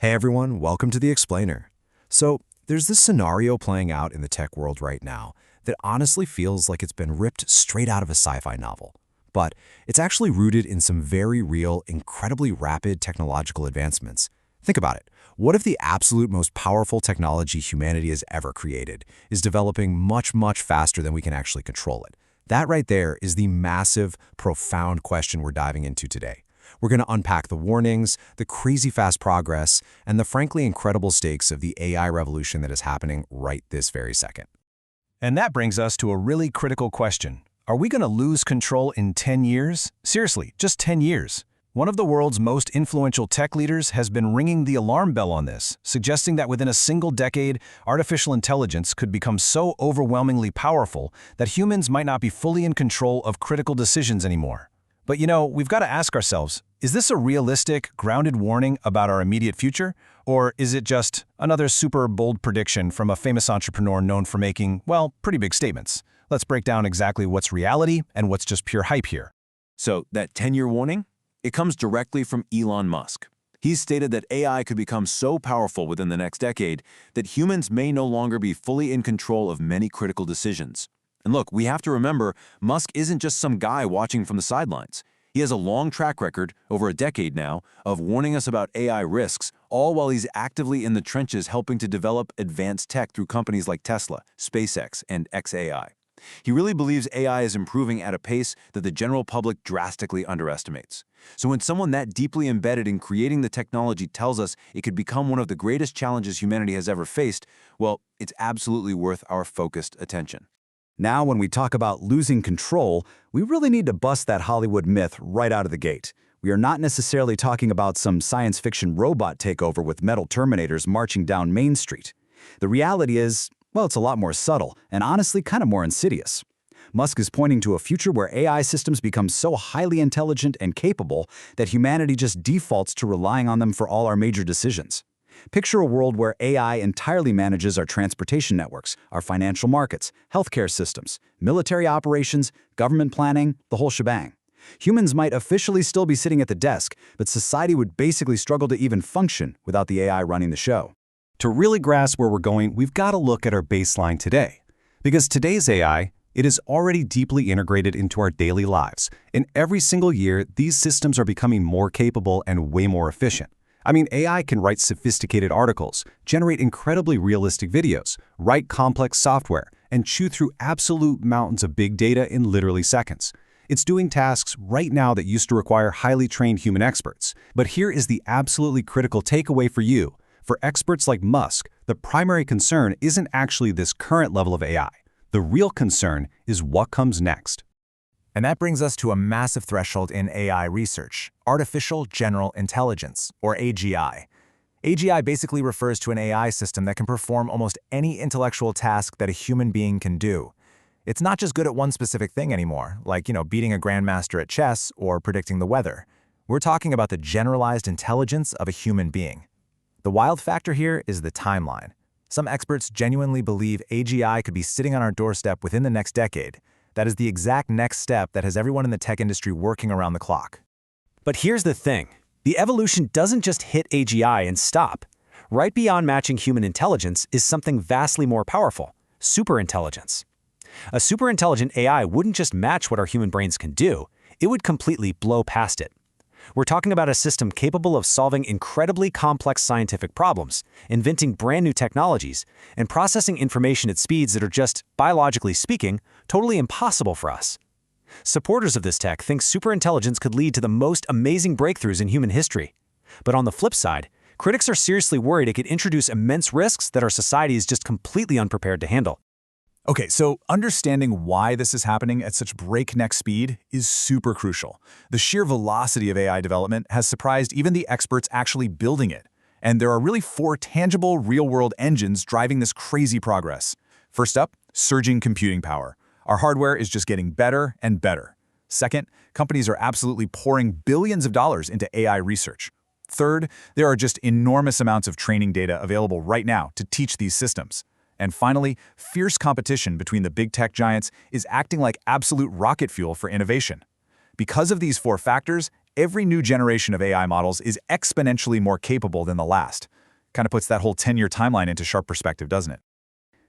Hey everyone, welcome to The Explainer. So, there's this scenario playing out in the tech world right now that honestly feels like it's been ripped straight out of a sci-fi novel. But it's actually rooted in some very real, incredibly rapid technological advancements. Think about it. What if the absolute most powerful technology humanity has ever created is developing much, much faster than we can actually control it? That right there is the massive, profound question we're diving into today. We're going to unpack the warnings, the crazy fast progress, and the frankly incredible stakes of the AI revolution that is happening right this very second. And that brings us to a really critical question. Are we going to lose control in 10 years? Seriously, just 10 years. One of the world's most influential tech leaders has been ringing the alarm bell on this, suggesting that within a single decade, artificial intelligence could become so overwhelmingly powerful that humans might not be fully in control of critical decisions anymore. But we've got to ask ourselves, is this a realistic, grounded warning about our immediate future? Or is it just another super bold prediction from a famous entrepreneur known for making, well, pretty big statements? Let's break down exactly what's reality and what's just pure hype here. So that 10-year warning? It comes directly from Elon Musk. He's stated that AI could become so powerful within the next decade that humans may no longer be fully in control of many critical decisions. And look, we have to remember, Musk isn't just some guy watching from the sidelines. He has a long track record, over a decade now, of warning us about AI risks, all while he's actively in the trenches helping to develop advanced tech through companies like Tesla, SpaceX, and xAI. He really believes AI is improving at a pace that the general public drastically underestimates. So when someone that deeply embedded in creating the technology tells us it could become one of the greatest challenges humanity has ever faced, well, it's absolutely worth our focused attention. Now, when we talk about losing control, we really need to bust that Hollywood myth right out of the gate. We are not necessarily talking about some science fiction robot takeover with metal Terminators marching down Main Street. The reality is, well, it's a lot more subtle and honestly kind of more insidious. Musk is pointing to a future where AI systems become so highly intelligent and capable that humanity just defaults to relying on them for all our major decisions. Picture a world where AI entirely manages our transportation networks, our financial markets, healthcare systems, military operations, government planning, the whole shebang. Humans might officially still be sitting at the desk, but society would basically struggle to even function without the AI running the show. To really grasp where we're going, we've got to look at our baseline today. Because today's AI, it is already deeply integrated into our daily lives. And every single year, these systems are becoming more capable and way more efficient. I mean, AI can write sophisticated articles, generate incredibly realistic videos, write complex software, and chew through absolute mountains of big data in literally seconds. It's doing tasks right now that used to require highly trained human experts. But here is the absolutely critical takeaway for you. For experts like Musk, the primary concern isn't actually this current level of AI. The real concern is what comes next. And that brings us to a massive threshold in AI research, artificial general intelligence, or AGI. AGI basically refers to an AI system that can perform almost any intellectual task that a human being can do. It's not just good at one specific thing anymore, like, beating a grandmaster at chess or predicting the weather. We're talking about the generalized intelligence of a human being. The wild factor here is the timeline. Some experts genuinely believe AGI could be sitting on our doorstep within the next decade. That is the exact next step that has everyone in the tech industry working around the clock. But here's the thing. The evolution doesn't just hit AGI and stop. Right beyond matching human intelligence is something vastly more powerful, superintelligence. A superintelligent AI wouldn't just match what our human brains can do, it would completely blow past it. We're talking about a system capable of solving incredibly complex scientific problems, inventing brand new technologies, and processing information at speeds that are just, biologically speaking, totally impossible for us. Supporters of this tech think superintelligence could lead to the most amazing breakthroughs in human history. But on the flip side, critics are seriously worried it could introduce immense risks that our society is just completely unprepared to handle. Okay, so understanding why this is happening at such breakneck speed is super crucial. The sheer velocity of AI development has surprised even the experts actually building it. And there are really 4 tangible, real-world engines driving this crazy progress. First up, surging computing power. Our hardware is just getting better and better. Second, companies are absolutely pouring billions of dollars into AI research. Third, there are just enormous amounts of training data available right now to teach these systems. And finally, fierce competition between the big tech giants is acting like absolute rocket fuel for innovation. Because of these 4 factors, every new generation of AI models is exponentially more capable than the last. Kind of puts that whole 10-year timeline into sharp perspective, doesn't it?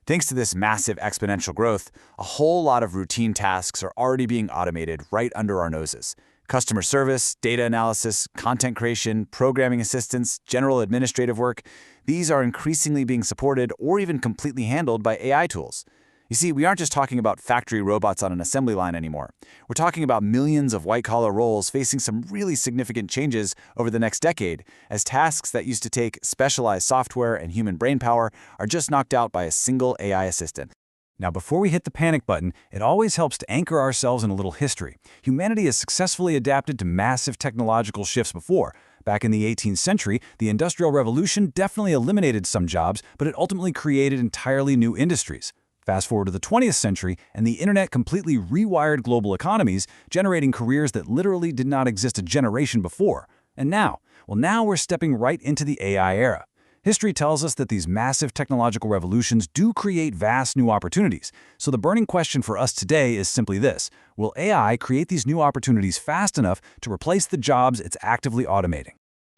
Thanks to this massive exponential growth, a whole lot of routine tasks are already being automated right under our noses. Customer service, data analysis, content creation, programming assistance, general administrative work, these are increasingly being supported or even completely handled by AI tools. You see, we aren't just talking about factory robots on an assembly line anymore. We're talking about millions of white-collar roles facing some really significant changes over the next decade, as tasks that used to take specialized software and human brainpower are just knocked out by a single AI assistant. Now, before we hit the panic button, it always helps to anchor ourselves in a little history. Humanity has successfully adapted to massive technological shifts before. Back in the 18th century, the Industrial Revolution definitely eliminated some jobs, but it ultimately created entirely new industries. Fast forward to the 20th century, and the internet completely rewired global economies, generating careers that literally did not exist a generation before. And now we're stepping right into the AI era. History tells us that these massive technological revolutions do create vast new opportunities. So the burning question for us today is simply this: will AI create these new opportunities fast enough to replace the jobs it's actively automating?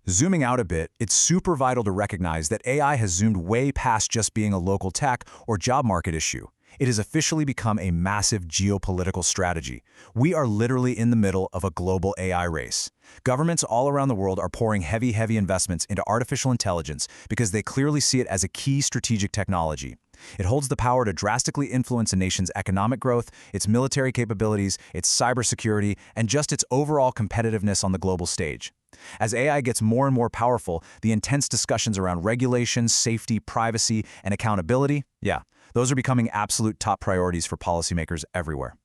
Zooming out a bit, it's super vital to recognize that AI has zoomed way past just being a local tech or job market issue. It has officially become a massive geopolitical strategy. We are literally in the middle of a global AI race. Governments all around the world are pouring heavy investments into artificial intelligence because they clearly see it as a key strategic technology. It holds the power to drastically influence a nation's economic growth, its military capabilities, its cybersecurity, and just its overall competitiveness on the global stage. As AI gets more and more powerful, the intense discussions around regulation, safety, privacy, and accountability, those are becoming absolute top priorities for policymakers everywhere.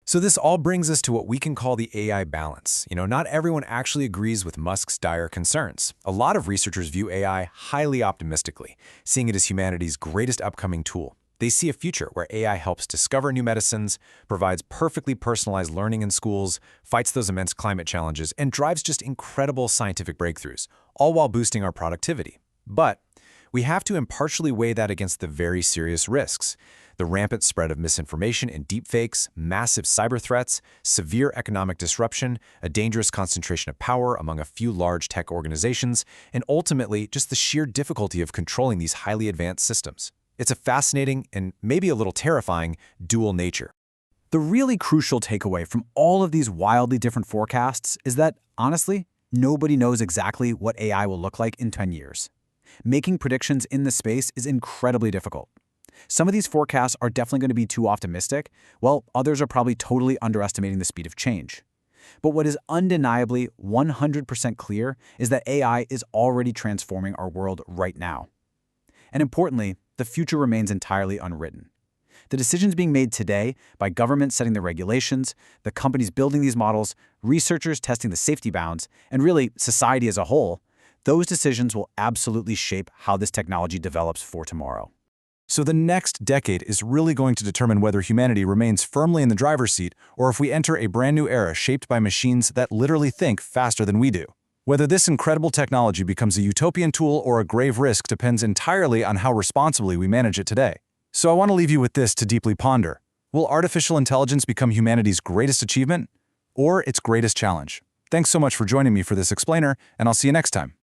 So this all brings us to what we can call the AI balance. Not everyone actually agrees with Musk's dire concerns. A lot of researchers view AI highly optimistically, seeing it as humanity's greatest upcoming tool. They see a future where AI helps discover new medicines, provides perfectly personalized learning in schools, fights those immense climate challenges, and drives just incredible scientific breakthroughs, all while boosting our productivity. But we have to impartially weigh that against the very serious risks: the rampant spread of misinformation and deepfakes, massive cyber threats, severe economic disruption, a dangerous concentration of power among a few large tech organizations, and ultimately just the sheer difficulty of controlling these highly advanced systems. It's a fascinating and maybe a little terrifying dual nature. The really crucial takeaway from all of these wildly different forecasts is that, honestly, nobody knows exactly what AI will look like in 10 years. Making predictions in this space is incredibly difficult. Some of these forecasts are definitely going to be too optimistic, while others are probably totally underestimating the speed of change. But what is undeniably 100% clear is that AI is already transforming our world right now. And importantly, the future remains entirely unwritten. The decisions being made today by governments setting the regulations, the companies building these models, researchers testing the safety bounds, and really society as a whole, those decisions will absolutely shape how this technology develops for tomorrow. So the next decade is really going to determine whether humanity remains firmly in the driver's seat or if we enter a brand new era shaped by machines that literally think faster than we do. Whether this incredible technology becomes a utopian tool or a grave risk depends entirely on how responsibly we manage it today. So I want to leave you with this to deeply ponder. Will artificial intelligence become humanity's greatest achievement or its greatest challenge? Thanks so much for joining me for this explainer, and I'll see you next time.